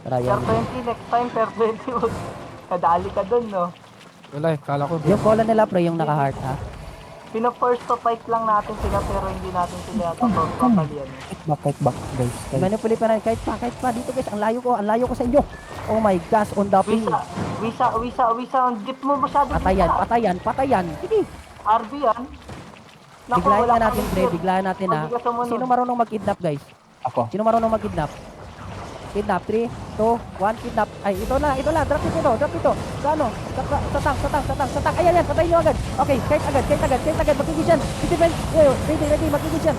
Tara, Per yan. 20 next time, per 20. Kadali ka dun, no? Wala eh, kala ko. Yung cola nila, pre, yung naka-heart, ha? Pina-first to fight lang natin sila pero hindi natin sila yata totally yan. Kahit back, guys. Manipulate pa na, kahit pa, dito guys, ang layo ko sa inyo. Oh my gosh, on the ping. Wisa, ang jeep mo masyado. Patayan. Sige, RB yan. Naku, biglayan wala na natin, kang pre, jeep. biglayan natin, ha? Hindi ka sumunod. Sino marunong mag-kidnap, guys? Ako. Sino marunong mag-kidnap? Kidnap, 3, 2, 1, kidnap. Ay, ito na, drop ito. Sa ano? Sa tank. Ayan, patayin nyo agad. Okay, kahit agad, magigis yan. Defend, ready, magigis yan.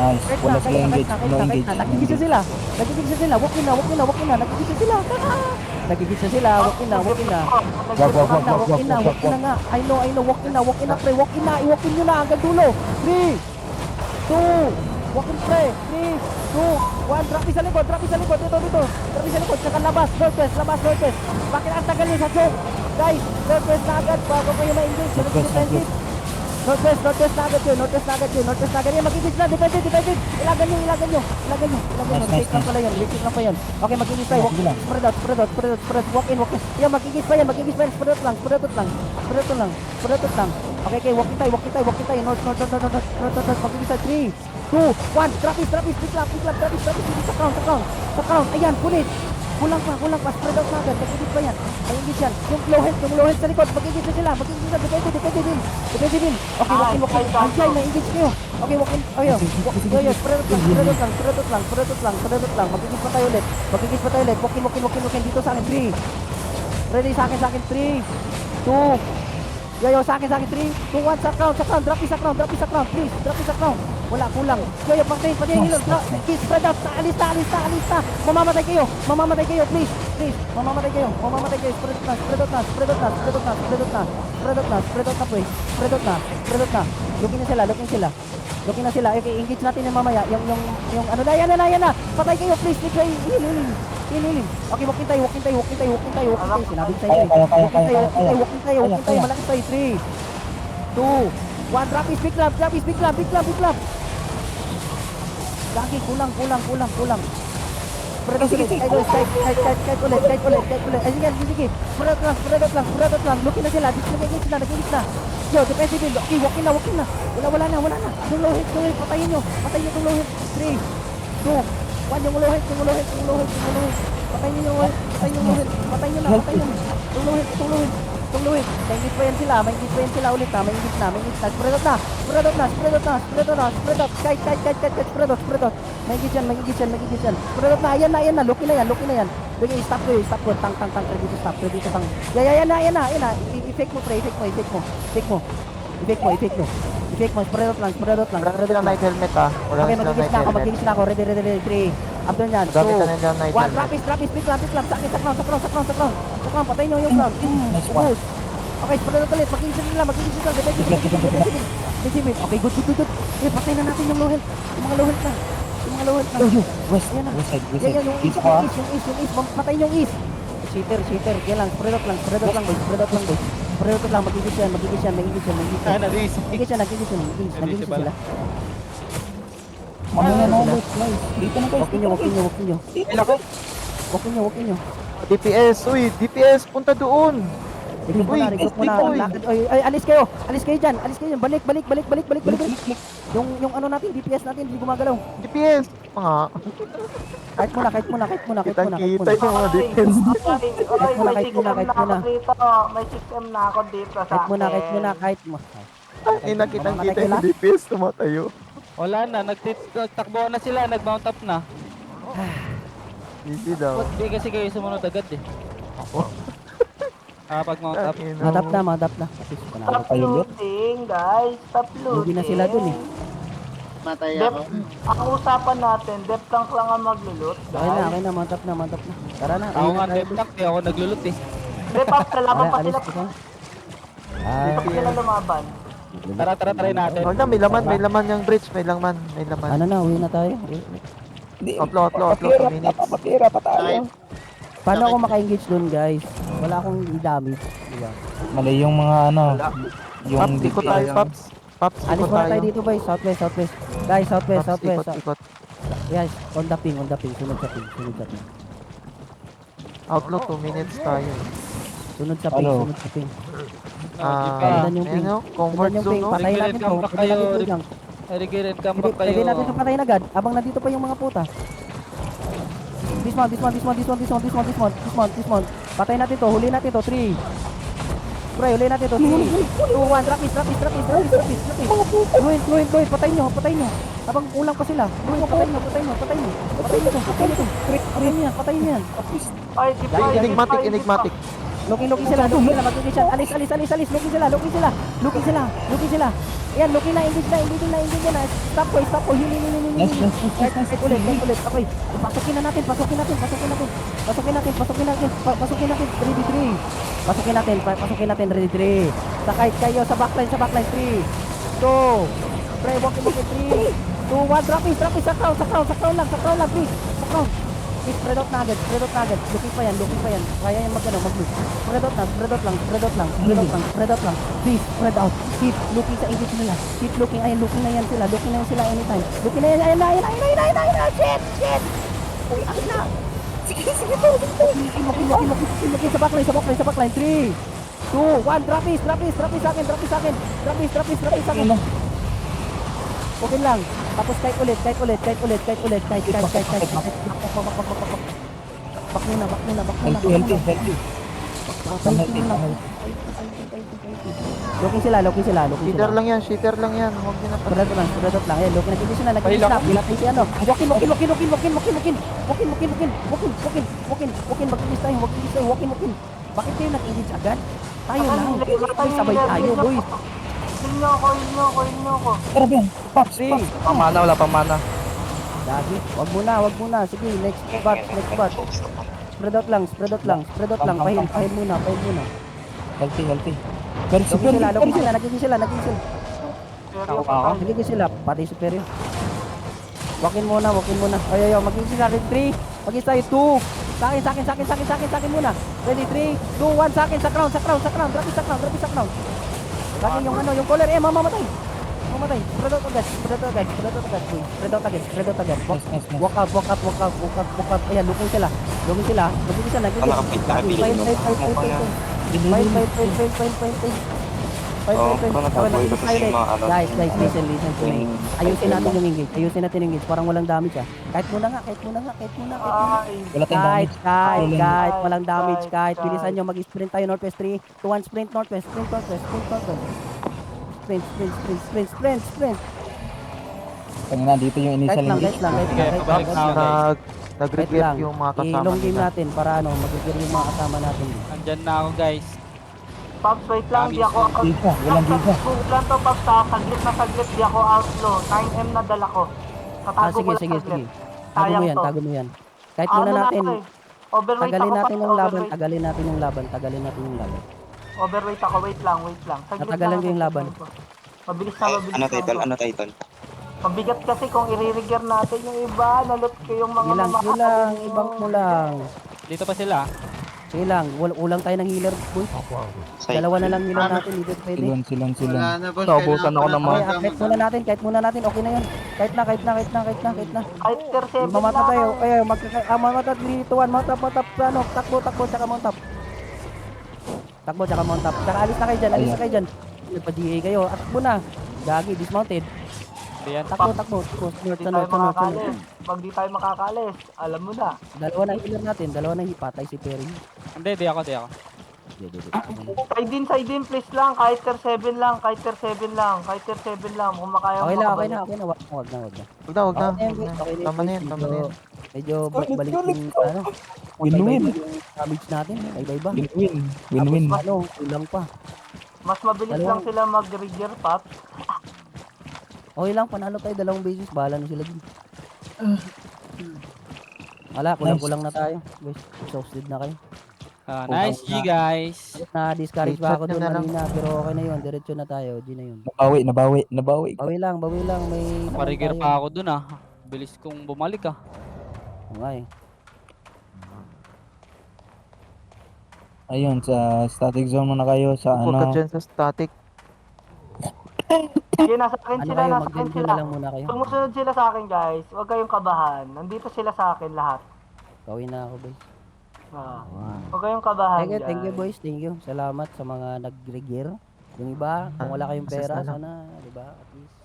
Nice. Wala sila engage. No engage. Nagigisa sila. Walk in na. Nagigisa sila. Walk in na. Walk in na nga. I know, walk in na, pre. Walk in nyo na, hanggang dulo. 3, 2, walk in, pre. 3, 2, 1, drop sa likod. Dito. Drop sa likod, saka labas, northwest. Bakit ang tagal nyo sa joke? Guys, northwest na agad, bago kayo ma-engage. Defensive. Northwest na agad yun. Yan, magigis na, defensive. Ilagan nyo. Retake lang pa yan. Okay, magigis tayo. Spread out. Walk in. Yan, magigis pa yan. Spread out lang. Okay, walk in tayo. North. Magigis tayo. 3, 2, 1, Travis, pick up, hindi sa crown. Ayan, punit. Kulang pa, spread out na agad. Magigis pa yan. Magigis yan. Yung low head sa likod. Magigis na sila. Defensive din. Okay, walk in. Anjay, na-engage kayo. Okay, walk in. Spread out lang. Magigis pa tayo ulit. Walk in. Dito sa akin, 3. Ready sa akin, 3, 2, sa akin, 3, 2, 1, sa crown. Drop sa crown, please. Wala, kulang. Patayin hilong. Spread out. Alista. Mamamatay kayo, please. Mamamatay kayo. Spread out na. Looking na sila. Okay, engage natin yung mamaya. Yung ano na, yan na. Patay kayo, please. Heal. Okay, walk in tayo. Sinabi ko sa'yo. Walk in tayo. Malaki tayo. 3, 2, 1. Drop is big club. Lagi, kulang. Spread out ulit. Ay, sige. Spread out lang. Looking na sila. Nag-engage na. Yo, defensive build. Okay, walk in na. Wala na. Yung low hit. Patayin nyo yung low hit. 3, 2, 1. Yung low hit. Patayin nyo yung low hit. Patayin nyo. Yung low hit. May pa yan sila ulit, ha. May engage na. Spread out. Kahit. Spread out. May engage yan. Spread out na. Ayan na. Look na yan. Bigay, stop ko. Tang. Ready to tang. Yan na. I-fake mo, pre. Fake mo. Spread out lang. Wala na silang night helmet ah. Okay, magigis na ako. Ready. 3. Abdon yan. 2, 1. Gamit na nilang night helmet. Drop is big club. Sa crown. Patayin nyo yung crown. Ubus. Okay, spread out ulit. Magigis nila. Defensive. Okay, good. Patayin na natin yung low health. Yung mga low health na. West side. Yung east. Patayin yung east. Cheater. Yan lang. Spread out lang, boys. Magigis yan. Nag-iis. Nagigis sila. Mamaya na, guys. Dito na, guys. Walk in nyo. DPS, punta doon. Recruit mo na. Lakad. Ay, alis kayo dyan. Balik. Yung ano natin, DPS natin, hindi gumagalaw. DPS, mga. Kahit muna. Kita yung mga DPS. Kahit muna. May system na ako dito sa Kahit mo. Ay, nakitang-kita yung DPS, tumatayo. Wala na, nagtakbo na sila, nag-mount up na. Easy daw. Di kasi kayo sumunod agad eh. Pag-mount up. Madap na. Stop looting, guys. Stop Lugi looting. na sila dun eh. Matay Dep, ako. ang usapan natin, dep tank lang ang maglulot, guys. Okay na, mount up na. Tara na. Ako nga deadlock, di ako naglulot eh. Dep up, kalaban pa sila. Ay, Pa sila lumaban. Tara, try natin. Huwag na, may laman yung bridge, may laman. ano na, uwi na tayo. Upload, 2 minutes. Sakit. Paano ako maka-engage dun, guys? Wala akong damage. Diba? Mali yung mga ano. Yung Paps, ikot tayo, Paps. Paps, Alis ikot muna tayo. tayo dito, boys. Southwest. Guys, southwest. Paps, ikot. Yes, on the ping. Sunod sa ping. Outlaw, 2 minutes tayo. Sunod sa ping, Hello. sunod sa ping. Ah, Sundan yung ping. Ayan o, comfort Sundan yung zone ping, no? patayin Regular natin to. comeback Pwede natin kayo. to dyan. Rigid comeback kayo. Pwede natin to patayin agad, abang nandito pa yung mga puta. Dismount. Patayin natin to, huli natin to, 3. Pre, huli natin to, 3, 2, 1, rapid. Luin, patayin nyo. Habang ulang pa sila. Luin, patayin nyo. Patayin nyo yan. Ay, di pa, Enigmatic. Looking sila, mag-engage yan. Alis. Looking sila. Ayan, looking na, engage na. Stop ko, hili. Right ulit. Okay, pasukin natin. Ready, 3. Pasukin natin, ready, 3. Sakay kayo sa backline, 3, 2. Pre, walking, 3, 2, 1, rapid, sa crown lang, please. Sa crown. Please, spread out na agad. Looking pa yan. Kaya yan mag-move. Spread out lang. Please, spread out. Keep looking sa engage nila. Keep looking. Ayan, looking na yan sila anytime. Ayan. Shit! Uy, akin na. Sige. Looking sa backline. 3, 2, 1, trapis sa akin. Okay lang. Tapos kahit ulit. Back muna. Healthy. Looking sila. Cheater lang yan. Huwag nyo na pa. Spread out lang. Ayan, looking nag-ibig na. Pinatay si ano. Walking. Mag-ibig tayo. Walking. Bakit kayo nag-engage agad? Tayo lang. Sabay tayo, boys. Heal nyo ako. Tara Ben, Pops. Wala pang mana. Dagi. Wag muna. Sige, next bat. Spread out lang. Pahil muna. Healthy. Pero Looking sila. Nagiging sila. Ako. Nagiging sila. Pati superior. Walkin muna. Ayaw. Magiging sila. Ready, 3. Magiging tayo, 2. Sa akin muna. Ready, 3, 2, 1. Sa akin. Sa crown. Rapid sa crown. Lagi yung collar. Mamamatay. Spread out agad. Walk out. Ayan, looking sila. Magiging sila. Guys, listen to me. Ayusin natin yung engage. Parang walang damage ah. Kahit muna nga. wala tayong damage. Kahit walang damage. Bilisan nyo, mag-sprint tayo northwest. 3, 2, 1, sprint northwest. Sprint. Kanina dito yung initial engage. Balik na ako, guys. Nag-regret yung mga kasama Ilong game nila. natin para mag-gear yung mga kasama natin. Andyan na ako, guys. Pops, wait lang, di ako out. Walang giga. Lang to, Pops, ha. Saglit, di ako outlaw. 9M na dala ko. Tatago ko lang Sige. saglit. Tago mo yan. Kahit muna natin, Overweight tagalin ako, natin Pops, yung laban. overweight. Tagalin natin yung laban. Overweight ako, wait lang. Saglit Tatagalan lang, ko yung laban. Mabilis Ano title? lang. Ano title? Mabigat kasi kung i-rigger natin yung iba, nalot ko yung mga Ilang, ibang mo lang. Dito pa sila. Sige lang, ulang tayo ng healer, boy. Side. Dalawa na lang healer natin, hindi pwede. Silon. Wala na, boss. Naubusan ako ng Okay, kahit muna natin, okay na yun. Kahit na. Fighter 7 Mamata tayo, lang. mamata 3, 2, 1, mount up, takbo, tsaka mount up. Tsaka alis na kayo dyan. Nagpa-GA kayo, at muna. Gagi, dismounted. Hindi yan. Takbo. Hindi tayo makakalis. Pag di tayo makakalis, alam mo na. Dalawa na healer natin, patay si Perry. Hindi ako. Side din, please lang. Kahit tier 7 lang. Kung makaya Okay mo na, makabalik. wag na. Huwag na. Okay na, Tama na yan. Medyo balik yung Win-win. damage natin, iba. Win-win. Kulang pa. Mas mabilis lang sila mag-rigger, Pat. Okay lang, panalo tayo, 2 bases, bahala na sila din. Wala, kulang na tayo. Guys, exhausted na kayo. Nice G, guys. Na-discourage pa ako Reset doon nyo na lang. kanina, pero okay na yun, diretso na tayo, G na yun. Nabawi. Bawi lang, may Parigir naman pa ako dun ah. Bilis kong bumalik ah. Okay. Ayun, sa static zone muna kayo sa Huwag ka ano. dyan sa static. Sige, nasa akin Ano sila, kayo, nasa akin mag-review sila. na lang muna kayo. Sumusunod sila sa akin, guys. Huwag kayong kabahan. Nandito sila sa akin lahat. Bawi na ako, guys. Huwag kayong kabahan Thank you dyan. boys, thank you. Salamat sa mga nag-gear. Yung iba, kung wala kayong pera, Assess na lang. sana, di ba? At least,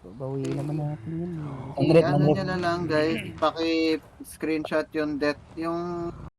bawiin naman natin yun. Andre, Ano Andre. nyo na lang guys, paki-screenshot yung death, yung